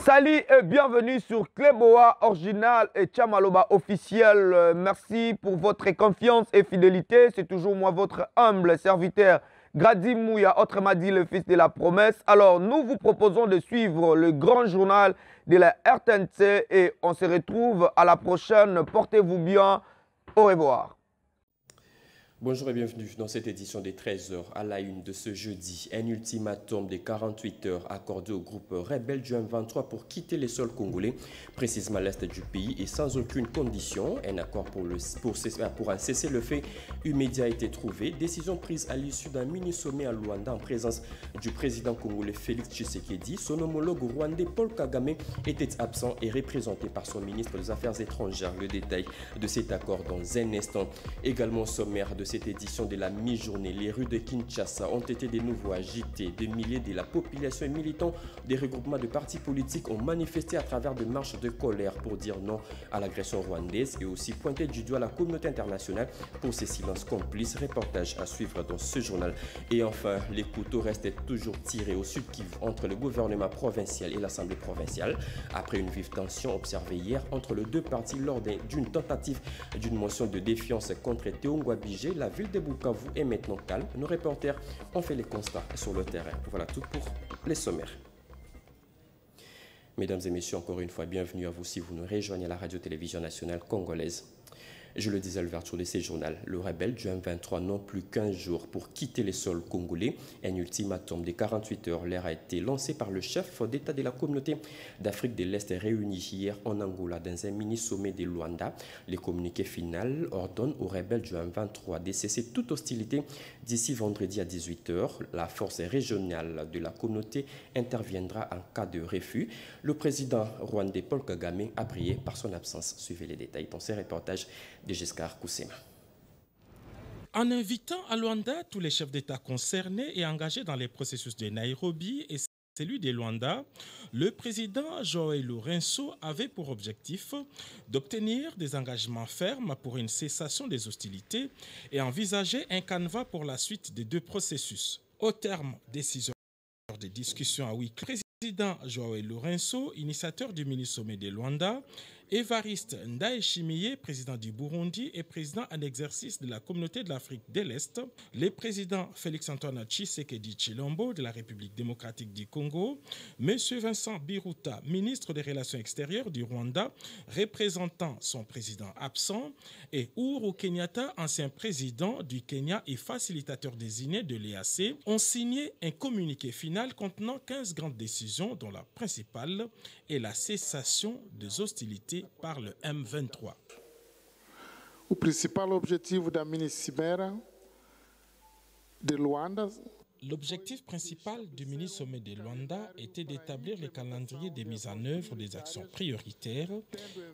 Salut et bienvenue sur Cléboa Original et Chamaloba officiel. Merci pour votre confiance et fidélité. C'est toujours moi, votre humble serviteur, Grady Mouya, autrement dit le fils de la promesse. Alors, nous vous proposons de suivre le grand journal de la RTNC et on se retrouve à la prochaine. Portez-vous bien. Au revoir. Bonjour et bienvenue dans cette édition des 13h à la une de ce jeudi. Un ultimatum de 48 heures accordé au groupe rebelle du M23 pour quitter les sols congolais, précisément l'est du pays, et sans aucune condition. Un accord pour un cessez-le-feu immédiat a été trouvé. Décision prise à l'issue d'un mini-sommet à Luanda en présence du président congolais Félix Tshisekedi. Son homologue rwandais Paul Kagame était absent et représenté par son ministre des Affaires étrangères. Le détail de cet accord dans un instant. Également sommaire de cette édition de la mi-journée, les rues de Kinshasa ont été de nouveau agitées. Des milliers de la population et militants des regroupements de partis politiques ont manifesté à travers des marches de colère pour dire non à l'agression rwandaise et aussi pointer du doigt la communauté internationale pour ses silences complices. Reportage à suivre dans ce journal. Et enfin, les couteaux restent toujours tirés au sud Kivu entre le gouvernement provincial et l'Assemblée provinciale après une vive tension observée hier entre les deux partis lors d'une tentative d'une motion de défiance contre Théo Ngwabidje. La ville de Bukavu est maintenant calme. Nos reporters ont fait les constats sur le terrain. Voilà tout pour les sommaires. Mesdames et messieurs, encore une fois, bienvenue à vous si vous nous rejoignez à la radio-télévision nationale congolaise. Je le disais à l'ouverture de ces journaux, le rebelle du M23 n'ont plus qu'un jour pour quitter les sols congolais. Un ultimatum de 48 heures leur a été lancé par le chef d'État de la communauté d'Afrique de l'Est réuni hier en Angola dans un mini-sommet de Luanda. Les communiqués finaux ordonnent aux rebelles du M23 de cesser toute hostilité d'ici vendredi à 18 heures. La force régionale de la communauté interviendra en cas de refus. Le président rwandais Paul Kagame a brillé par son absence. Suivez les détails dans ces reportages de Giscard Koussema. En invitant à Luanda tous les chefs d'État concernés et engagés dans les processus de Nairobi et celui de Luanda, le président João Lourenço avait pour objectif d'obtenir des engagements fermes pour une cessation des hostilités et envisager un canevas pour la suite des deux processus. Au terme des 6 heures de discussion à huis clos, le président João Lourenço, initiateur du mini-sommet de Luanda, Évariste Ndayishimiye, président du Burundi et président en exercice de la communauté de l'Afrique de l'Est, les présidents Félix-Antoine Tshisekedi Tshilombo de la République démocratique du Congo, M. Vincent Biruta, ministre des Relations extérieures du Rwanda, représentant son président absent, et Uhuru Kenyatta, ancien président du Kenya et facilitateur désigné de l'EAC, ont signé un communiqué final contenant 15 grandes décisions, dont la principale est la cessation des hostilités par le M23. O principal objetivo da mini-cimeira de Luanda. L'objectif principal du mini-sommet de Luanda était d'établir le calendrier des mises en œuvre des actions prioritaires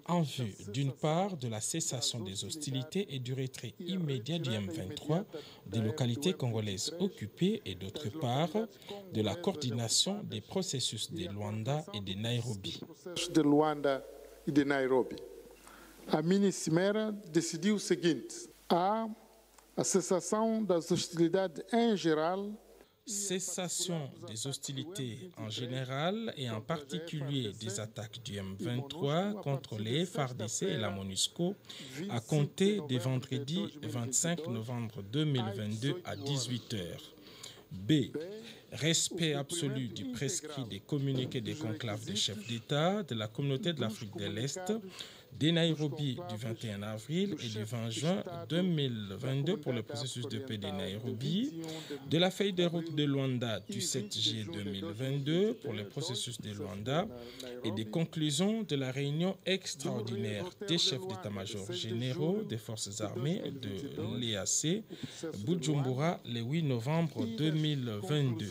en vue, d'une part, de la cessation des hostilités et du retrait immédiat du M23 des localités congolaises occupées et d'autre part, de la coordination des processus de Luanda et de Nairobi. A mini-cimeira decidiu o seguinte: a cessação das hostilidades em geral, cessation des hostilités en général et en particulier des attaques du M23 contre les FARDC et la MONUSCO à compter des vendredi 25 novembre 2022 à 18 h. B. Respect absolu du prescrit des communiqués des conclaves des chefs d'État de la communauté de l'Afrique de l'Est des Nairobi du 21 avril et du 20 juin 2022 pour le processus de paix de Nairobi, de la feuille de route de Luanda du 7 juillet 2022 pour le processus de Luanda et des conclusions de la réunion extraordinaire des chefs d'état-major généraux des forces armées de l'EAC, Bujumbura, le 8 novembre 2022.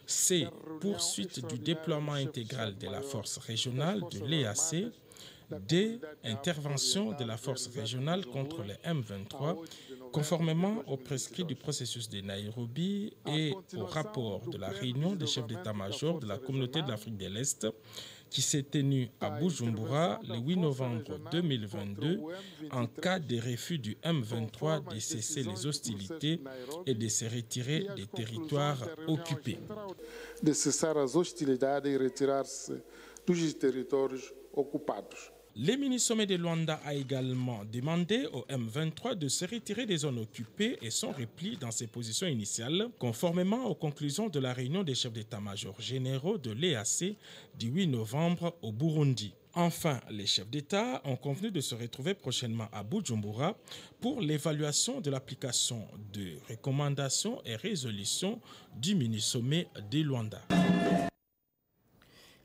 C. Poursuite du déploiement intégral de la force régionale de l'EAC. D. Intervention de la force régionale contre les M23, conformément au prescrit du processus de Nairobi et au rapport de la réunion des chefs d'état-major de la communauté de l'Afrique de l'Est qui s'est tenue à Bujumbura le 8 novembre 2022 en cas de refus du M23 de cesser les hostilités et de se retirer des territoires occupés. De cessar as hostilidades e retirar-se dos territórios ocupados. Le mini-sommet de Luanda a également demandé au M23 de se retirer des zones occupées et son repli dans ses positions initiales, conformément aux conclusions de la réunion des chefs d'état-major généraux de l'EAC du 8 novembre au Burundi. Enfin, les chefs d'État ont convenu de se retrouver prochainement à Bujumbura pour l'évaluation de l'application de recommandations et résolutions du mini-sommet de Luanda.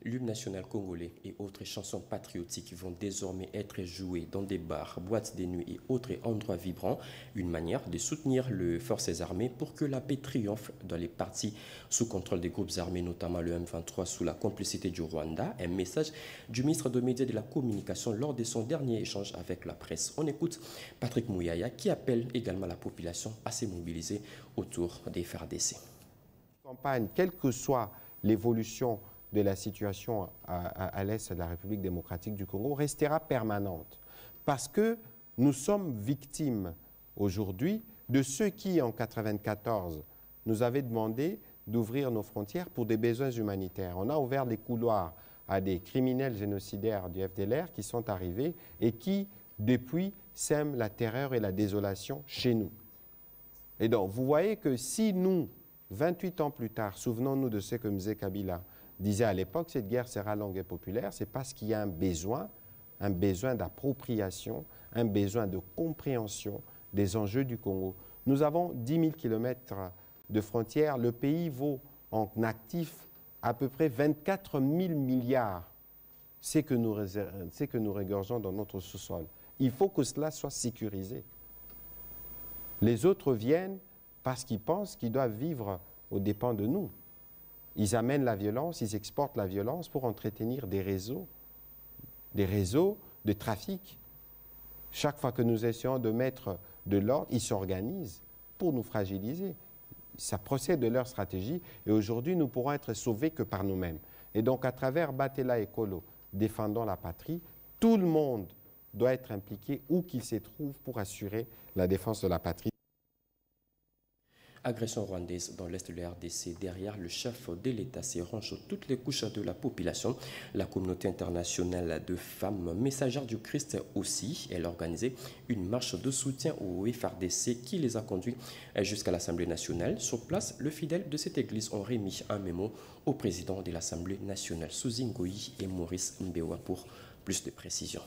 L'hymne national congolais et autres chansons patriotiques vont désormais être jouées dans des bars, boîtes de nuit et autres endroits vibrants. Une manière de soutenir les forces armées pour que la paix triomphe dans les parties sous contrôle des groupes armés, notamment le M23 sous la complicité du Rwanda. Un message du ministre des Médias et de la Communication lors de son dernier échange avec la presse. On écoute Patrick Mouyaya qui appelle également la population à se mobiliser autour des FARDC. Campagne, quelle que soit l'évolution de la situation à l'est de la République démocratique du Congo, restera permanente. Parce que nous sommes victimes aujourd'hui de ceux qui, en 1994, nous avaient demandé d'ouvrir nos frontières pour des besoins humanitaires. On a ouvert les couloirs à des criminels génocidaires du FDLR qui sont arrivés et qui, depuis, sèment la terreur et la désolation chez nous. Et donc, vous voyez que si nous, 28 ans plus tard, souvenons-nous de ce que M. Kabila disait à l'époque, cette guerre sera longue et populaire, c'est parce qu'il y a un besoin d'appropriation, un besoin de compréhension des enjeux du Congo. Nous avons 10 000 kilomètres de frontières. Le pays vaut en actifs à peu près 24 000 milliards. C'est que nous regorgeons dans notre sous-sol. Il faut que cela soit sécurisé. Les autres viennent parce qu'ils pensent qu'ils doivent vivre aux dépens de nous. Ils amènent la violence, ils exportent la violence pour entretenir des réseaux de trafic. Chaque fois que nous essayons de mettre de l'ordre, ils s'organisent pour nous fragiliser. Ça procède de leur stratégie et aujourd'hui, nous pourrons être sauvés que par nous-mêmes. Et donc, à travers Batela Ekolo, défendant la patrie, tout le monde doit être impliqué où qu'il se trouve pour assurer la défense de la patrie. Agression rwandaise dans l'est de la RDC. Derrière le chef de l'État se rangent toutes les couches de la population. La communauté internationale de femmes messagères du Christ aussi. Elle a organisé une marche de soutien au FARDC qui les a conduits jusqu'à l'Assemblée nationale. Sur place, le fidèle de cette église ont remis un mémo au président de l'Assemblée nationale, Suzy Ngoyi et Maurice Mbewa pour plus de précisions.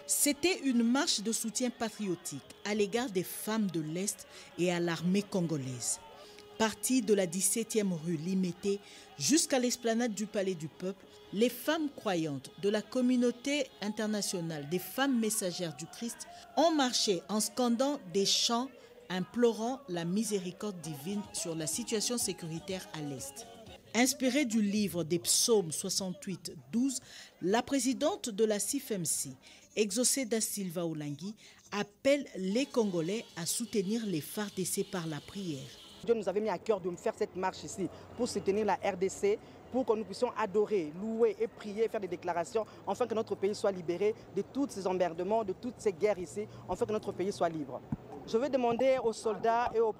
C'était une marche de soutien patriotique à l'égard des femmes de l'Est et à l'armée congolaise. Partie de la 17e rue Limété jusqu'à l'esplanade du Palais du Peuple, les femmes croyantes de la communauté internationale des femmes messagères du Christ ont marché en scandant des chants implorant la miséricorde divine sur la situation sécuritaire à l'Est. Inspirée du livre des psaumes 68-12, la présidente de la CIFMC, Exaucée da Silva Olangi, appelle les Congolais à soutenir les FARDC par la prière. Dieu nous avait mis à cœur de faire cette marche ici pour soutenir la RDC, pour que nous puissions adorer, louer et prier, faire des déclarations, afin que notre pays soit libéré de tous ces emmerdements, de toutes ces guerres ici, afin que notre pays soit libre. Je veux demander aux soldats et au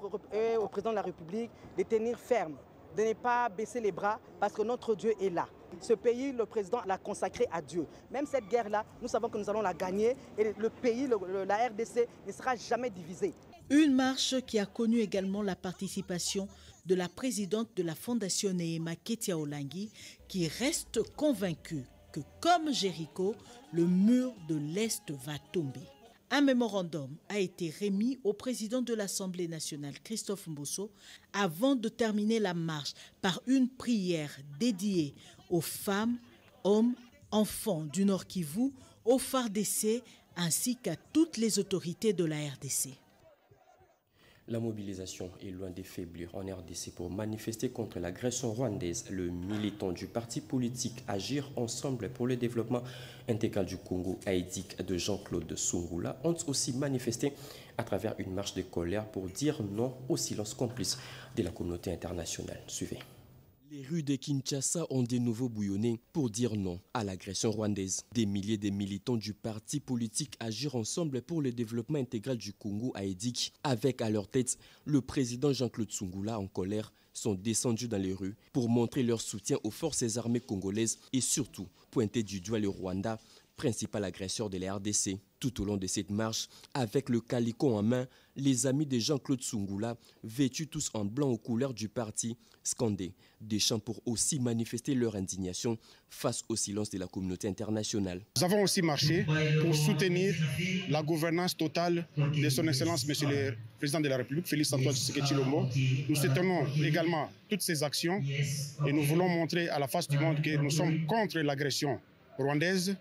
président de la République de tenir ferme, de ne pas baisser les bras parce que notre Dieu est là. Ce pays, le président l'a consacré à Dieu. Même cette guerre-là, nous savons que nous allons la gagner et le pays, la RDC, ne sera jamais divisé. Une marche qui a connu également la participation de la présidente de la Fondation Neema Ketia Olangi, qui reste convaincue que, comme Jéricho, le mur de l'Est va tomber. Un mémorandum a été remis au président de l'Assemblée nationale, Christophe Mbosso, avant de terminer la marche par une prière dédiée aux femmes, hommes, enfants du Nord Kivu, aux FARDC ainsi qu'à toutes les autorités de la RDC. La mobilisation est loin de faiblir en RDC pour manifester contre l'agression rwandaise. Le militant du parti politique Agir Ensemble pour le développement intégral du Congo, AEDIC, de Jean-Claude Sungula, ont aussi manifesté à travers une marche de colère pour dire non au silence complice de la communauté internationale. Suivez. Les rues de Kinshasa ont de nouveau bouillonné pour dire non à l'agression rwandaise. Des milliers de militants du parti politique Agir Ensemble pour le développement intégral du Congo, AEDIC, avec à leur tête le président Jean-Claude Tsungula en colère, sont descendus dans les rues pour montrer leur soutien aux forces armées congolaises et surtout pointer du doigt le Rwanda, principal agresseur de la RDC. Tout au long de cette marche, avec le calicot en main, les amis de Jean-Claude Tsungula, vêtus tous en blanc aux couleurs du parti, scandaient des chants pour aussi manifester leur indignation face au silence de la communauté internationale. Nous avons aussi marché pour soutenir la gouvernance totale de son Excellence, Monsieur le Président de la République, Félix-Antoine Tshisekedi Tshilombo. Nous soutenons également toutes ces actions et nous voulons montrer à la face du monde que nous sommes contre l'agression rwandaise.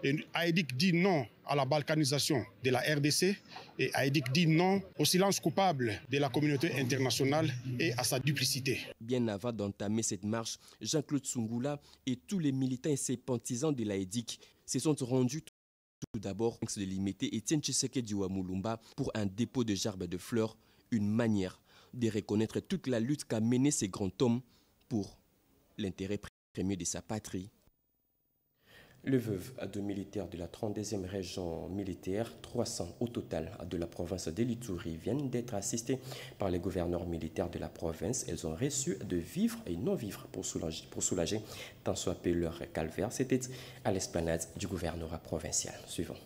Et AEDIC dit non à la balkanisation de la RDC et AEDIC dit non au silence coupable de la communauté internationale et à sa duplicité. Bien avant d'entamer cette marche, Jean-Claude Tsungula et tous les militants et sympathisants de l'AEDIC se sont rendus tout d'abord de limiter Étienne Tshisekedi Wamulumba pour un dépôt de gerbes de fleurs, une manière de reconnaître toute la lutte qu'a menée ces grands hommes pour l'intérêt premier de sa patrie. Le veuve de militaires de la 32e région militaire, 300 au total de la province de l'Ituri, viennent d'être assistés par les gouverneurs militaires de la province. Elles ont reçu de vivres et non-vivres pour soulager tant soit peu leur calvaire. C'était à l'esplanade du gouvernorat provincial. Suivant.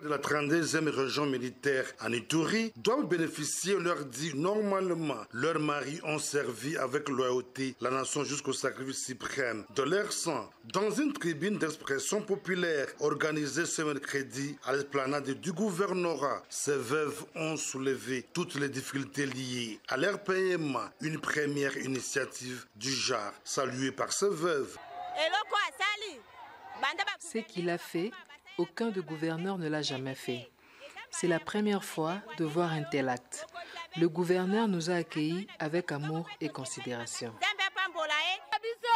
De la 32e région militaire en Ituri doivent bénéficier, on leur dit normalement. Leurs maris ont servi avec loyauté la nation jusqu'au sacrifice suprême de leur sang. Dans une tribune d'expression populaire organisée ce mercredi à l'esplanade du gouvernorat, ces veuves ont soulevé toutes les difficultés liées à leur paiement. Une première initiative du genre saluée par ces veuves. Ce qu'il a fait, aucun de gouverneurs ne l'a jamais fait. C'est la première fois de voir un tel acte. Le gouverneur nous a accueillis avec amour et considération.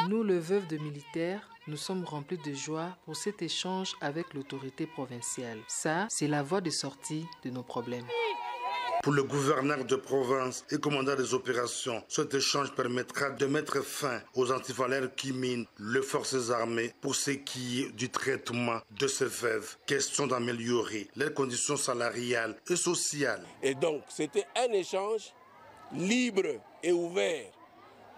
Nous, le veuve de militaires, nous sommes remplis de joie pour cet échange avec l'autorité provinciale. Ça, c'est la voie de sortie de nos problèmes. Pour le gouverneur de province et commandant des opérations, cet échange permettra de mettre fin aux antivaleurs qui minent les forces armées pour ce qui est du traitement de ces veuves. Question d'améliorer leurs conditions salariales et sociales. Et donc, c'était un échange libre et ouvert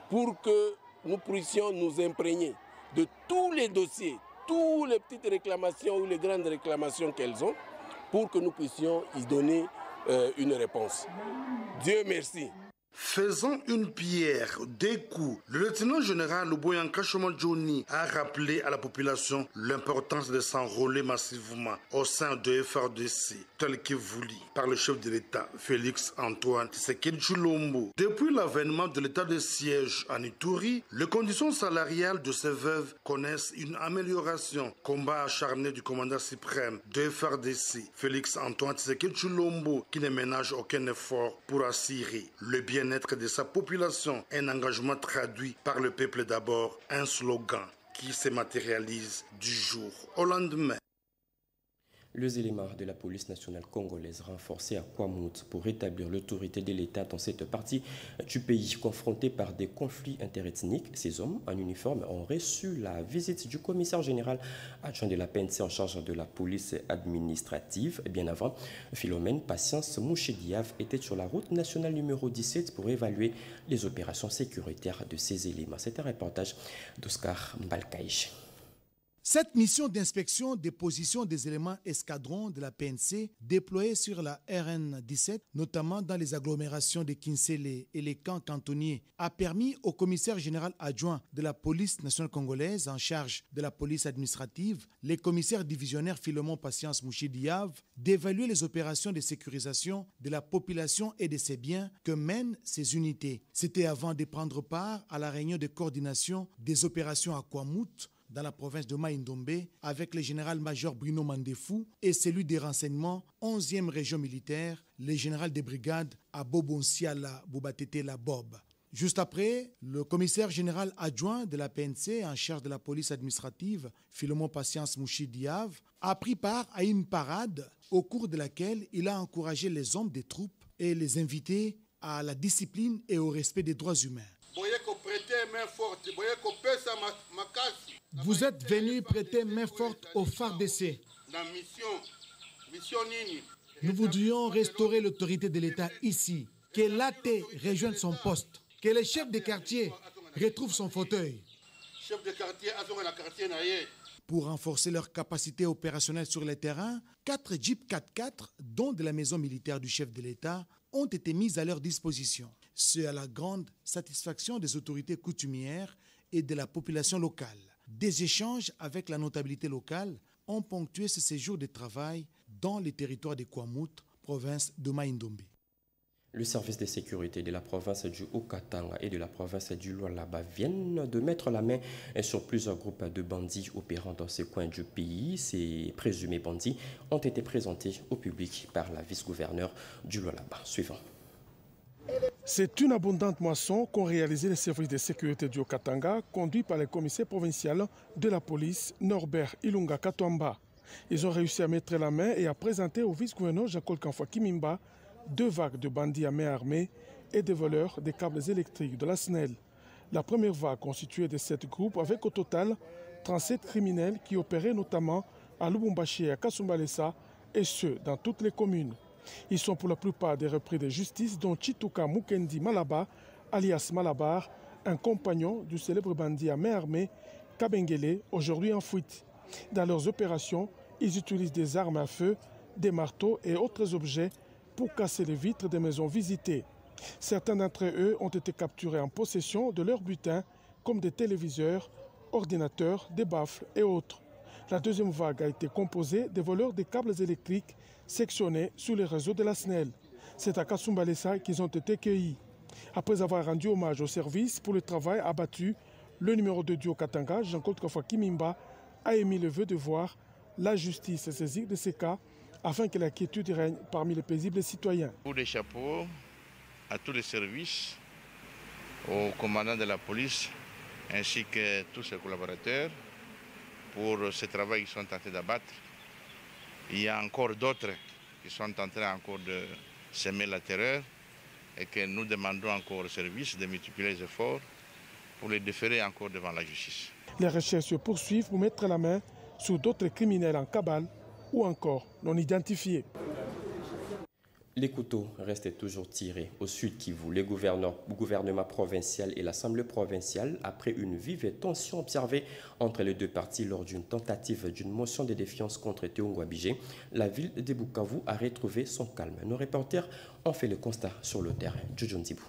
pour que nous puissions nous imprégner de tous les dossiers, toutes les petites réclamations ou les grandes réclamations qu'elles ont, pour que nous puissions y donner une réponse. Dieu merci. Faisant une pierre, deux coups, le lieutenant général Luboyanka Johnny a rappelé à la population l'importance de s'enrôler massivement au sein de FARDC, tel que voulu par le chef de l'État, Félix-Antoine Tshisekedi Tshilombo. Depuis l'avènement de l'état de siège en Ituri, les conditions salariales de ces veuves connaissent une amélioration. Combat acharné du commandant suprême de FARDC, Félix-Antoine Tshisekedi Tshilombo, qui ne ménage aucun effort pour assurer le bien-être de sa population, un engagement traduit par le peuple d'abord, un slogan qui se matérialise du jour au lendemain. Les éléments de la police nationale congolaise renforcés à Kwamouth pour rétablir l'autorité de l'État dans cette partie du pays confrontée par des conflits interethniques. Ces hommes en uniforme ont reçu la visite du commissaire général adjoint de la PNC en charge de la police administrative. Bien avant, Philomène Patience Mouchediav était sur la route nationale numéro 17 pour évaluer les opérations sécuritaires de ces éléments. C'est un reportage d'Oscar Mbalkaïch. Cette mission d'inspection des positions des éléments escadrons de la PNC déployés sur la RN 17, notamment dans les agglomérations de Kinsele et les camps cantonniers, a permis au commissaire général adjoint de la police nationale congolaise en charge de la police administrative, les commissaires divisionnaires Philomène Patience Mouchediav, d'évaluer les opérations de sécurisation de la population et de ses biens que mènent ces unités. C'était avant de prendre part à la réunion de coordination des opérations à Kwamouth, dans la province de Maïndombe, avec le général-major Bruno Mandefou et celui des renseignements 11e région militaire, le général des brigades à Bobonsiala Bobatetela Bob. Juste après, le commissaire général adjoint de la PNC en charge de la police administrative, Philomène Patience Mouchediav, a pris part à une parade au cours de laquelle il a encouragé les hommes des troupes et les invités à la discipline et au respect des droits humains. Boye ko prêter main Vous êtes venus prêter main forte au FARDC. Nous voudrions restaurer l'autorité de l'État ici, que l'AT rejoigne son poste, que le chef de quartier retrouve son fauteuil. Pour renforcer leur capacité opérationnelle sur le terrain, 4 Jeeps 4x4, dont de la maison militaire du chef de l'État, ont été mis à leur disposition. C'est à la grande satisfaction des autorités coutumières et de la population locale. Des échanges avec la notabilité locale ont ponctué ce séjour de travail dans les territoires de Kwamut, province de Mai-Ndombe. Le service de sécurité de la province du Haut-Katanga et de la province du Lualaba viennent de mettre la main sur plusieurs groupes de bandits opérant dans ces coins du pays. Ces présumés bandits ont été présentés au public par la vice-gouverneure du Lualaba. Suivant. C'est une abondante moisson qu'ont réalisé les services de sécurité du Haut-Katanga, conduits par le commissaire provincial de la police, Norbert Ilunga Katwamba. Ils ont réussi à mettre la main et à présenter au vice-gouverneur Jean-Claude Kanfoua Kimimba 2 vagues de bandits à main armée et des voleurs des câbles électriques de la SNEL. La première vague constituée de 7 groupes avec au total 37 criminels qui opéraient notamment à Lubumbashi et à Kasumbalesa, et ce, dans toutes les communes. Ils sont pour la plupart des repris de justice, dont Chituka Mukendi Malaba, alias Malabar, un compagnon du célèbre bandit à main armée Kabengele, aujourd'hui en fuite. Dans leurs opérations, ils utilisent des armes à feu, des marteaux et autres objets pour casser les vitres des maisons visitées. Certains d'entre eux ont été capturés en possession de leur butin, comme des téléviseurs, ordinateurs, des baffles et autres. La deuxième vague a été composée des voleurs des câbles électriques sectionnés sur les réseaux de la SNEL. C'est à Kasumbalesa qu'ils ont été cueillis. Après avoir rendu hommage au service pour le travail abattu, le numéro 2 du Haut-Katanga, Jean-Claude Kanfoua Kimimba, a émis le vœu de voir la justice saisir de ces cas afin que la quiétude règne parmi les paisibles citoyens. Pour des chapeaux à tous les services, au commandant de la police ainsi que tous ses collaborateurs pour ce travail qu'ils sont en train d'abattre. Il y a encore d'autres qui sont en train encore de semer la terreur et que nous demandons encore au service de multiplier les efforts pour les déférer encore devant la justice. Les recherches se poursuivent pour mettre la main sur d'autres criminels en cabale ou encore non identifiés. Les couteaux restent toujours tirés au Sud Kivu. Le gouvernement provincial et l'Assemblée provinciale, après une vive tension observée entre les deux parties lors d'une tentative d'une motion de défiance contre Théo Ngouabidje, la ville de Bukavu a retrouvé son calme. Nos reporters ont fait le constat sur le terrain. Jojo Ndibou.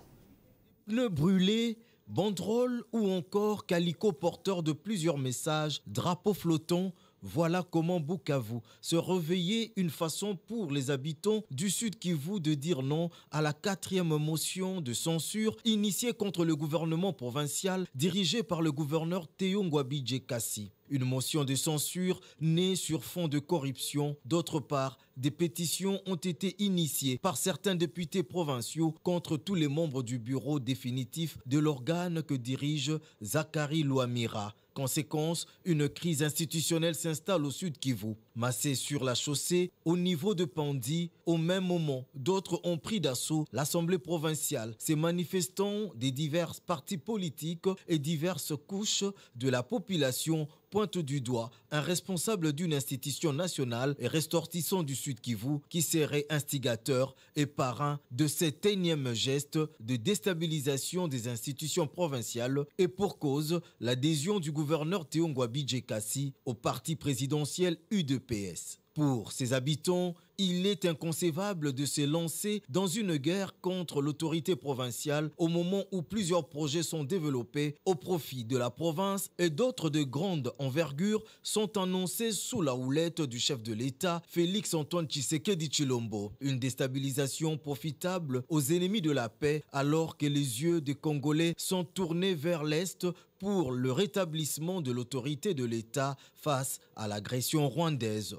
Pneus brûlés, banderoles ou encore calicot porteur de plusieurs messages, drapeaux flottants. Voilà comment Bukavu se réveillait, une façon pour les habitants du Sud Kivu de dire non à la 4e motion de censure initiée contre le gouvernement provincial dirigé par le gouverneur Théo Ngouabidje Kassi. Une motion de censure née sur fond de corruption. D'autre part, des pétitions ont été initiées par certains députés provinciaux contre tous les membres du bureau définitif de l'organe que dirige Zachary Louamira. Conséquence, une crise institutionnelle s'installe au Sud Kivu. Massés sur la chaussée, au niveau de Pandi, au même moment, d'autres ont pris d'assaut l'Assemblée provinciale. Ces manifestants des divers partis politiques et diverses couches de la population pointe du doigt un responsable d'une institution nationale et ressortissant du Sud Kivu qui serait instigateur et parrain de cet énième geste de déstabilisation des institutions provinciales et pour cause l'adhésion du gouverneur Théo Ngouabidje Kassi au parti présidentiel UDPS. Pour ses habitants, il est inconcevable de se lancer dans une guerre contre l'autorité provinciale au moment où plusieurs projets sont développés au profit de la province et d'autres de grande envergure sont annoncés sous la houlette du chef de l'État, Félix-Antoine Tshisekedi Tshilombo. Une déstabilisation profitable aux ennemis de la paix alors que les yeux des Congolais sont tournés vers l'Est pour le rétablissement de l'autorité de l'État face à l'agression rwandaise.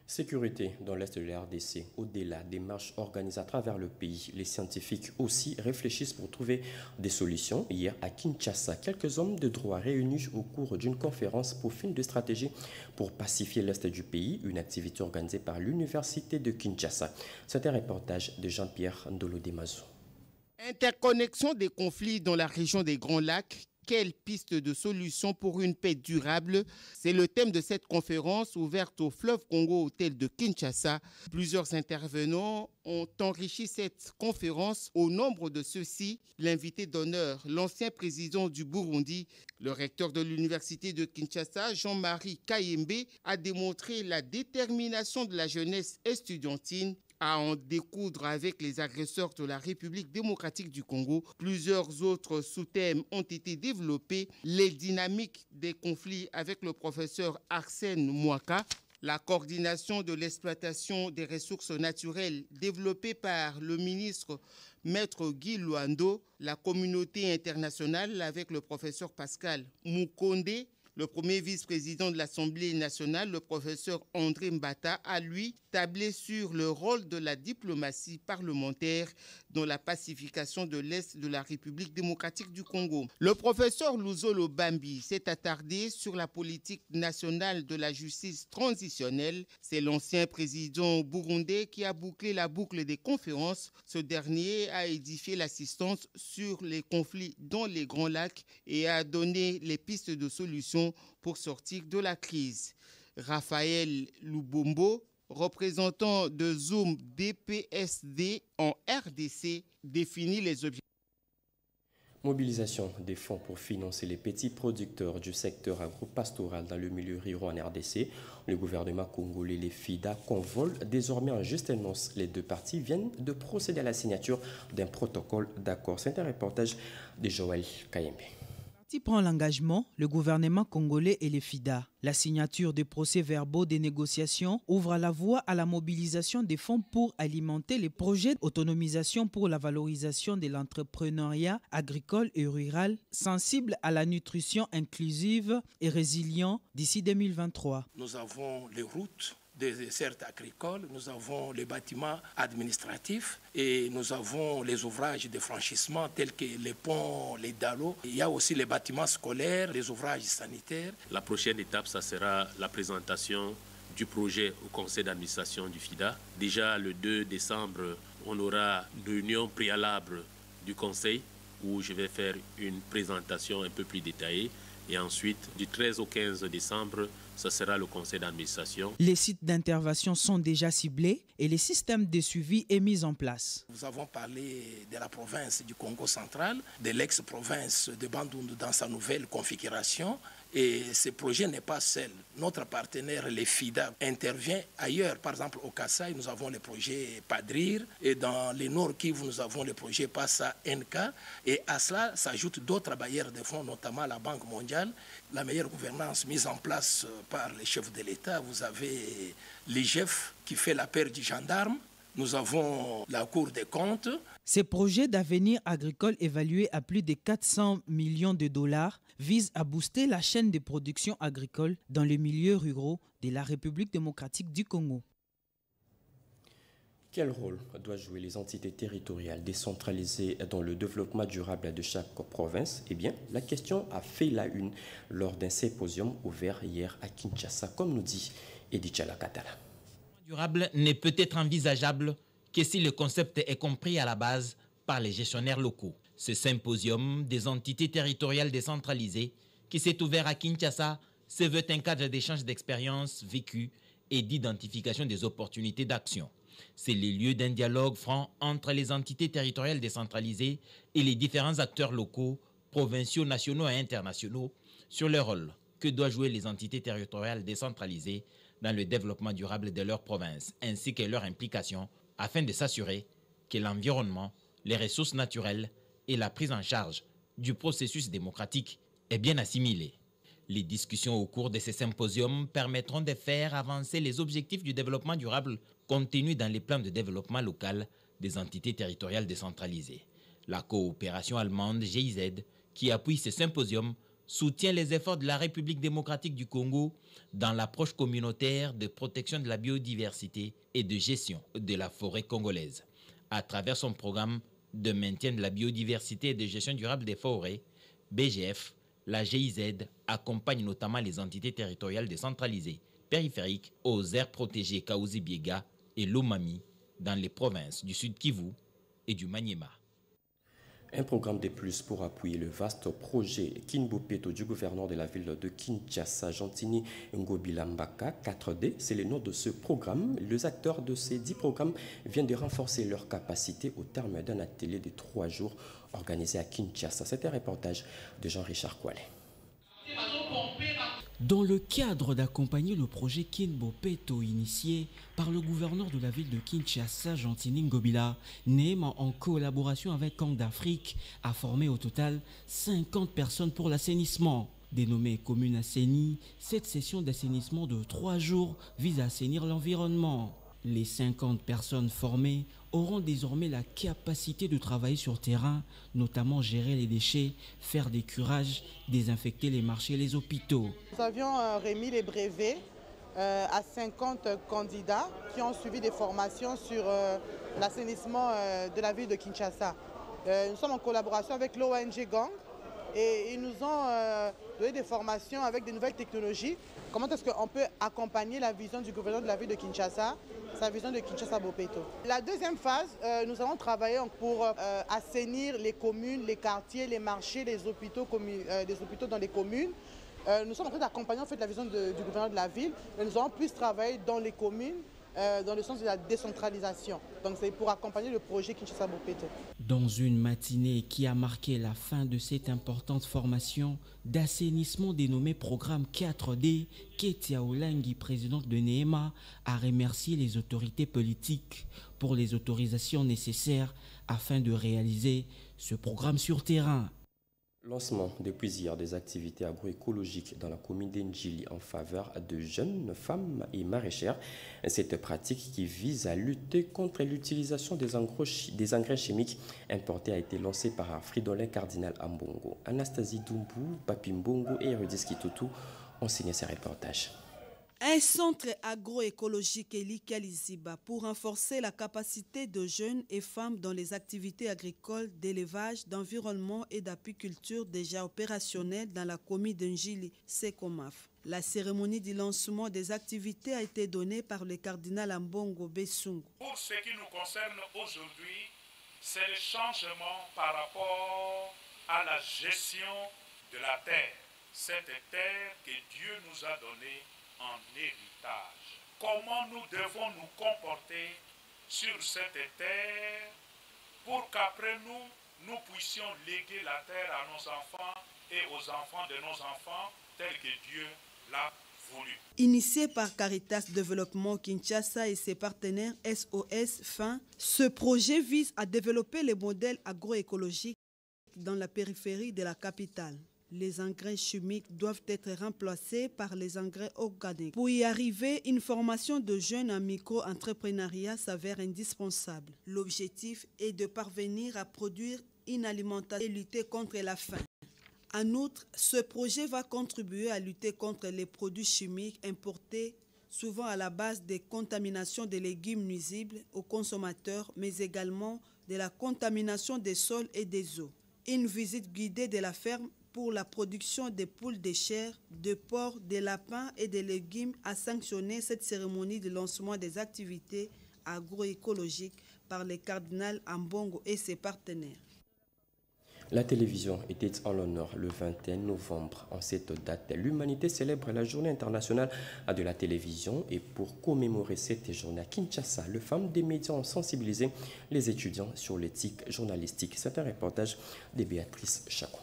Sécurité dans l'Est de la RDC. Au-delà des marches organisées à travers le pays, les scientifiques aussi réfléchissent pour trouver des solutions. Hier à Kinshasa, quelques hommes de droit réunis au cours d'une conférence pour fin de stratégie pour pacifier l'Est du pays, une activité organisée par l'Université de Kinshasa. C'est un reportage de Jean-Pierre Ndolo Demazo. Interconnexion des conflits dans la région des Grands Lacs. Quelle piste de solution pour une paix durable? C'est le thème de cette conférence ouverte au Fleuve Congo Hôtel de Kinshasa. Plusieurs intervenants ont enrichi cette conférence. Au nombre de ceux-ci, l'invité d'honneur, l'ancien président du Burundi, le recteur de l'université de Kinshasa, Jean-Marie Kayembe, a démontré la détermination de la jeunesse estudiantine à en découdre avec les agresseurs de la République démocratique du Congo. Plusieurs autres sous-thèmes ont été développés. Les dynamiques des conflits avec le professeur Arsène Mouaka, la coordination de l'exploitation des ressources naturelles développée par le ministre Maître Guy Luando, la communauté internationale avec le professeur Pascal Moukonde, le premier vice-président de l'Assemblée nationale, le professeur André Mbata, a lui tablé sur le rôle de la diplomatie parlementaire dans la pacification de l'Est de la République démocratique du Congo. Le professeur Luzolo Bambi s'est attardé sur la politique nationale de la justice transitionnelle. C'est l'ancien président burundais qui a bouclé la boucle des conférences. Ce dernier a édifié l'assistance sur les conflits dans les Grands Lacs et a donné les pistes de solutions pour sortir de la crise. Raphaël Lubombo, représentant de Zoom DPSD en RDC, définit les objectifs. Mobilisation des fonds pour financer les petits producteurs du secteur agro-pastoral dans le milieu rural en RDC. Le gouvernement congolais, les FIDA, convolent désormais en juste annonce. Les deux parties viennent de procéder à la signature d'un protocole d'accord. C'est un reportage de Joël Kayembe. Qui prend l'engagement, le gouvernement congolais et les FIDA. La signature des procès-verbaux des négociations ouvre la voie à la mobilisation des fonds pour alimenter les projets d'autonomisation pour la valorisation de l'entrepreneuriat agricole et rural sensible à la nutrition inclusive et résilient d'ici 2023. Nous avons les routes, des dessertes agricoles, nous avons les bâtiments administratifs et nous avons les ouvrages de franchissement tels que les ponts, les dallos. Il y a aussi les bâtiments scolaires, les ouvrages sanitaires. La prochaine étape, ça sera la présentation du projet au conseil d'administration du FIDA. Déjà le 2 décembre, on aura une réunion préalable du conseil où je vais faire une présentation un peu plus détaillée. Et ensuite, du 13 au 15 décembre, ce sera le conseil d'administration. Les sites d'intervention sont déjà ciblés et le système de suivi est mis en place. Nous avons parlé de la province du Congo central, de l'ex-province de Bandundu dans sa nouvelle configuration. Et ce projet n'est pas seul. Notre partenaire, les FIDA, intervient ailleurs. Par exemple, au Kasaï, nous avons le projet Padrir. Et dans le Nord Kivu, nous avons le projet Passa NK. Et à cela s'ajoutent d'autres bailleurs de fonds, notamment la Banque mondiale. La meilleure gouvernance mise en place par les chefs de l'État. Vous avez l'IGF qui fait la paire du gendarme. Nous avons la Cour des comptes. Ces projets d'avenir agricole évalués à plus de 400 millions de dollars visent à booster la chaîne de production agricole dans les milieux ruraux de la République démocratique du Congo. Quel rôle doivent jouer les entités territoriales décentralisées dans le développement durable de chaque province? Eh bien, la question a fait la une lors d'un symposium ouvert hier à Kinshasa, comme nous dit Edith Chalakatala. Durable n'est peut-être envisageable que si le concept est compris à la base par les gestionnaires locaux. Ce symposium des entités territoriales décentralisées qui s'est ouvert à Kinshasa se veut un cadre d'échange d'expériences vécues et d'identification des opportunités d'action. C'est le lieu d'un dialogue franc entre les entités territoriales décentralisées et les différents acteurs locaux, provinciaux, nationaux et internationaux sur le rôle que doivent jouer les entités territoriales décentralisées dans le développement durable de leur province, ainsi que leur implication afin de s'assurer que l'environnement, les ressources naturelles et la prise en charge du processus démocratique est bien assimilée. Les discussions au cours de ces symposiums permettront de faire avancer les objectifs du développement durable contenus dans les plans de développement local des entités territoriales décentralisées. La coopération allemande GIZ, qui appuie ces symposiums, soutient les efforts de la République démocratique du Congo dans l'approche communautaire de protection de la biodiversité et de gestion de la forêt congolaise. À travers son programme de maintien de la biodiversité et de gestion durable des forêts, BGF, la GIZ accompagne notamment les entités territoriales décentralisées périphériques aux aires protégées Kaouzi-Biega et Lomami dans les provinces du Sud Kivu et du Maniema. Un programme de plus pour appuyer le vaste projet Kinbopeto du gouverneur de la ville de Kinshasa, Gentini Ngobilambaka 4D. C'est le nom de ce programme. Les acteurs de ces 10 programmes viennent de renforcer leur capacité au terme d'un atelier de 3 jours organisé à Kinshasa. C'est un reportage de Jean-Richard Koualé. Dans le cadre d'accompagner le projet Kinbopeto initié par le gouverneur de la ville de Kinshasa, Gentini Ngobila, NEMA en collaboration avec Camp d'Afrique a formé au total 50 personnes pour l'assainissement. Dénommée Commune Assainie, cette session d'assainissement de 3 jours vise à assainir l'environnement. Les 50 personnes formées auront désormais la capacité de travailler sur terrain, notamment gérer les déchets, faire des curages, désinfecter les marchés et les hôpitaux. Nous avions remis les brevets à 50 candidats qui ont suivi des formations sur l'assainissement de la ville de Kinshasa. Nous sommes en collaboration avec l'ONG Gang et ils nous ont donné des formations avec des nouvelles technologies. Comment est-ce qu'on peut accompagner la vision du gouverneur de la ville de Kinshasa, sa vision de Kinshasa Bopeto. La deuxième phase, nous allons travailler pour assainir les communes, les quartiers, les marchés, les hôpitaux dans les communes. Nous sommes en train d'accompagner en fait, la vision du gouverneur de la ville, mais nous allons plus travailler dans les communes, dans le sens de la décentralisation. Donc c'est pour accompagner le projet Kinshasa Bopeto. Dans une matinée qui a marqué la fin de cette importante formation d'assainissement dénommée Programme 4D, Ketia Olangi, présidente de NEMA, a remercié les autorités politiques pour les autorisations nécessaires afin de réaliser ce programme sur terrain. Lancement depuis hier des activités agroécologiques dans la commune d'Endjili en faveur de jeunes femmes et maraîchères. Cette pratique qui vise à lutter contre l'utilisation des engrais chimiques importés a été lancée par Fridolin Cardinal Ambongo. Anastasie Doumbou, Papi Mbongo et Erudis Kitutu ont signé ces reportages. Un centre agroécologique Elika Liziba pour renforcer la capacité de jeunes et femmes dans les activités agricoles, d'élevage, d'environnement et d'apiculture déjà opérationnelles dans la commune d'Endjili Sekomaf. La cérémonie du lancement des activités a été donnée par le cardinal Ambongo Bessungu. Pour ce qui nous concerne aujourd'hui, c'est le changement par rapport à la gestion de la terre. Cette terre que Dieu nous a donnée en héritage. Comment nous devons nous comporter sur cette terre pour qu'après nous puissions léguer la terre à nos enfants et aux enfants de nos enfants tel que Dieu l'a voulu. Initié par Caritas Développement Kinshasa et ses partenaires SOS Fin, ce projet vise à développer les modèles agroécologiques dans la périphérie de la capitale. Les engrais chimiques doivent être remplacés par les engrais organiques. Pour y arriver, une formation de jeunes en micro-entrepreneuriat s'avère indispensable. L'objectif est de parvenir à produire une alimentation et lutter contre la faim. En outre, ce projet va contribuer à lutter contre les produits chimiques importés, souvent à la base des contaminations des légumes nuisibles aux consommateurs, mais également de la contamination des sols et des eaux. Une visite guidée de la ferme pour la production des poules de chair, de porc, de lapins et de légumes a sanctionné cette cérémonie de lancement des activités agroécologiques par le cardinal Ambongo et ses partenaires. La télévision était en l'honneur le 21 novembre. En cette date, l'humanité célèbre la journée internationale de la télévision et pour commémorer cette journée à Kinshasa, les femmes des médias ont sensibilisé les étudiants sur l'éthique journalistique. C'est un reportage de Béatrice Chacon.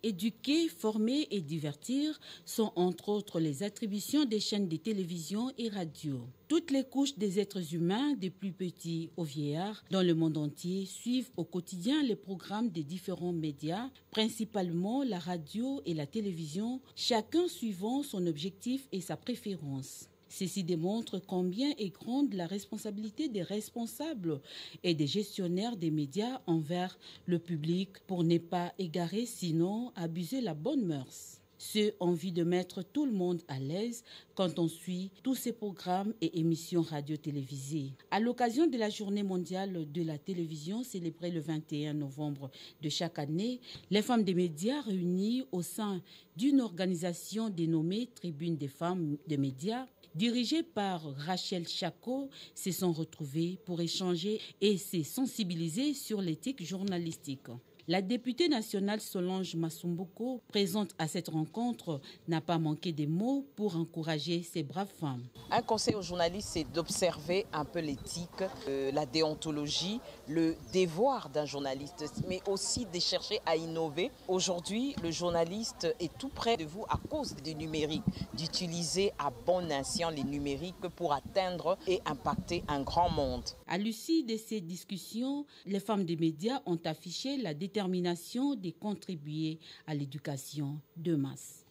Éduquer, former et divertir sont entre autres les attributions des chaînes de télévision et radio. Toutes les couches des êtres humains, des plus petits aux vieillards, dans le monde entier, suivent au quotidien les programmes des différents médias, principalement la radio et la télévision, chacun suivant son objectif et sa préférence. Ceci démontre combien est grande la responsabilité des responsables et des gestionnaires des médias envers le public pour ne pas égarer, sinon abuser la bonne mœurs. Ceux ont envie de mettre tout le monde à l'aise quand on suit tous ces programmes et émissions radio-télévisées. À l'occasion de la Journée mondiale de la télévision célébrée le 21 novembre de chaque année, les femmes des médias réunies au sein d'une organisation dénommée Tribune des femmes des médias dirigés par Rachel Chako, se sont retrouvés pour échanger et se sensibiliser sur l'éthique journalistique. La députée nationale Solange Masumbuko, présente à cette rencontre, n'a pas manqué de mots pour encourager ces braves femmes. Un conseil aux journalistes, c'est d'observer un peu l'éthique, la déontologie, le devoir d'un journaliste, mais aussi de chercher à innover. Aujourd'hui, le journaliste est tout près de vous à cause du numérique, d'utiliser à bon escient les numériques pour atteindre et impacter un grand monde. À l'issue de ces discussions, les femmes des médias ont affiché la détermination de contribuer à l'éducation de masse.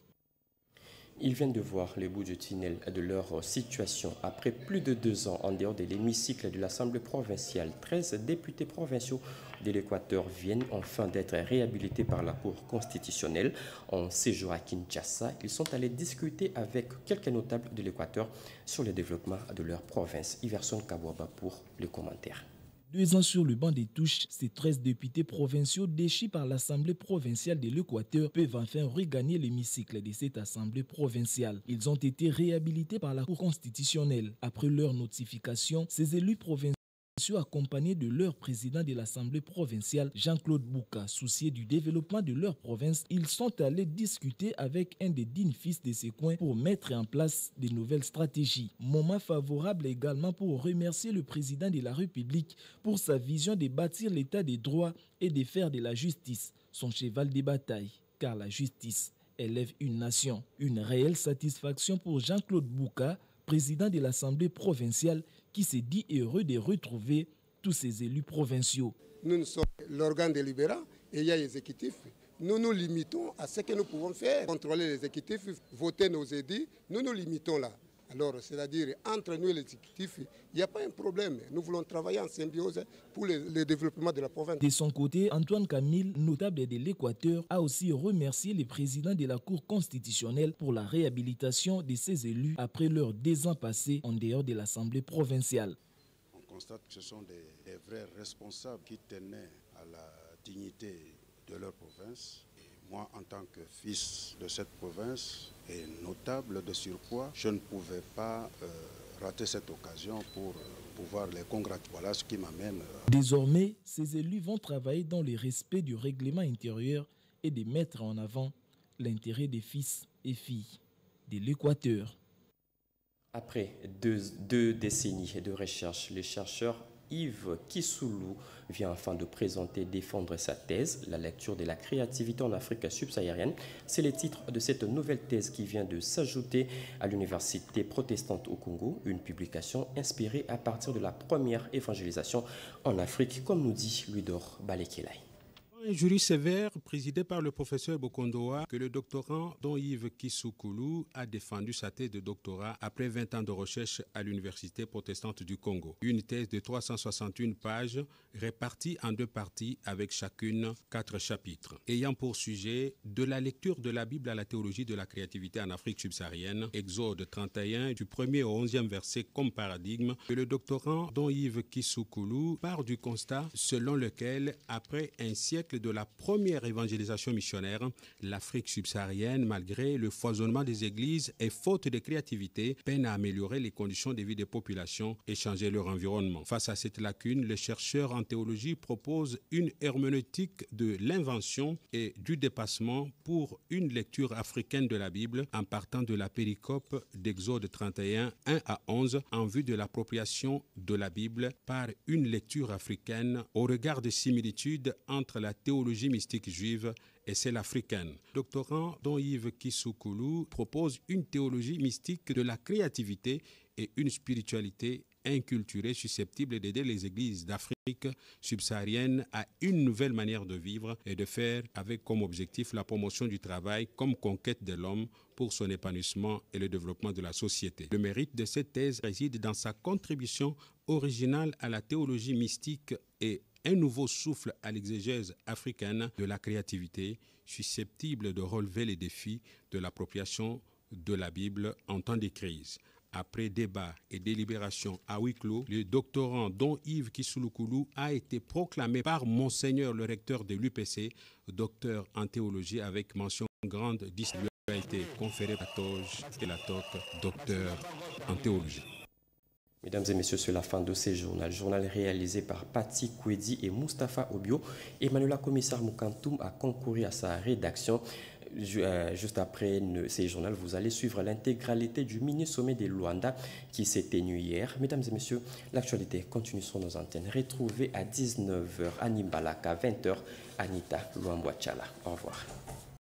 Ils viennent de voir le bout du tunnel de leur situation. Après plus de 2 ans en dehors de l'hémicycle de l'Assemblée provinciale, 13 députés provinciaux de l'Équateur viennent enfin d'être réhabilités par la Cour constitutionnelle. En séjour à Kinshasa, ils sont allés discuter avec quelques notables de l'Équateur sur le développement de leur province. Iverson Kabouaba pour le commentaire. 2 ans sur le banc des touches, ces 13 députés provinciaux déchus par l'Assemblée provinciale de l'Équateur peuvent enfin regagner l'hémicycle de cette Assemblée provinciale. Ils ont été réhabilités par la Cour constitutionnelle. Après leur notification, ces élus provinciaux accompagnés de leur président de l'Assemblée provinciale, Jean-Claude Bouka, souciés du développement de leur province, ils sont allés discuter avec un des dignes fils de ces coins pour mettre en place de nouvelles stratégies. Moment favorable également pour remercier le président de la République pour sa vision de bâtir l'état des droits et de faire de la justice son cheval de bataille, car la justice élève une nation. Une réelle satisfaction pour Jean-Claude Bouka, président de l'Assemblée provinciale, qui s'est dit heureux de retrouver tous ces élus provinciaux. Nous sommes l'organe délibérant et il y a l'exécutif. Nous nous limitons à ce que nous pouvons faire. Contrôler l'exécutif, voter nos édits, nous nous limitons là. Alors, c'est-à-dire, entre nous et l'exécutif, il n'y a pas un problème. Nous voulons travailler en symbiose pour le développement de la province. De son côté, Antoine Camille, notable de l'Équateur, a aussi remercié le président de la Cour constitutionnelle pour la réhabilitation de ses élus après leurs 2 ans passés en dehors de l'Assemblée provinciale. On constate que ce sont des vrais responsables qui tenaient à la dignité de leur province. Moi, en tant que fils de cette province et notable de surcroît, je ne pouvais pas rater cette occasion pour pouvoir les congratuler. Voilà ce qui m'amène. Désormais, ces élus vont travailler dans le respect du règlement intérieur et de mettre en avant l'intérêt des fils et filles de l'Équateur. Après deux décennies de recherche, les chercheurs Yves Kissoulou vient enfin de présenter et défendre sa thèse, la lecture de la créativité en Afrique subsaharienne. C'est le titre de cette nouvelle thèse qui vient de s'ajouter à l'Université protestante au Congo, une publication inspirée à partir de la première évangélisation en Afrique, comme nous dit Louis-Dor Balekelai. Un jury sévère présidé par le professeur Bokondoa que le doctorant Don Yves Kissoulou a défendu sa thèse de doctorat après 20 ans de recherche à l'Université protestante du Congo. Une thèse de 361 pages répartie en 2 parties avec chacune 4 chapitres. Ayant pour sujet de la lecture de la Bible à la théologie de la créativité en Afrique subsaharienne, Exode 31 du 1er au 11e verset comme paradigme, que le doctorant Don Yves Kissoulou part du constat selon lequel après un siècle de la première évangélisation missionnaire, l'Afrique subsaharienne, malgré le foisonnement des églises et faute de créativité, peine à améliorer les conditions de vie des populations et changer leur environnement. Face à cette lacune, les chercheurs en théologie proposent une herméneutique de l'invention et du dépassement pour une lecture africaine de la Bible en partant de la péricope d'Exode 31, 1 à 11, en vue de l'appropriation de la Bible par une lecture africaine au regard des similitudes entre la théologie mystique juive et celle africaine. Doctorant Don Yves Kissoulou propose une théologie mystique de la créativité et une spiritualité inculturée susceptible d'aider les églises d'Afrique subsaharienne à une nouvelle manière de vivre et de faire avec comme objectif la promotion du travail comme conquête de l'homme pour son épanouissement et le développement de la société. Le mérite de cette thèse réside dans sa contribution originale à la théologie mystique et un nouveau souffle à l'exégèse africaine de la créativité, susceptible de relever les défis de l'appropriation de la Bible en temps de crise. Après débat et délibération à huis clos, le doctorant Don Yves Kissoulou a été proclamé par Monseigneur le recteur de l'UPC, docteur en théologie avec mention grande distinction. a été conféré à Toge et la TOC, docteur en théologie. Mesdames et messieurs, c'est la fin de ces journaux. Journal réalisé par Pati Kwedi et Mustapha Obio. Emmanuela Commissaire Moukantoum a concouru à sa rédaction. Juste après ces journaux, vous allez suivre l'intégralité du mini-sommet de Luanda qui s'est tenu hier. Mesdames et messieurs, l'actualité continue sur nos antennes. Retrouvez à 19h à Nimbalaka, 20h, Anita Luambouachala. Au revoir.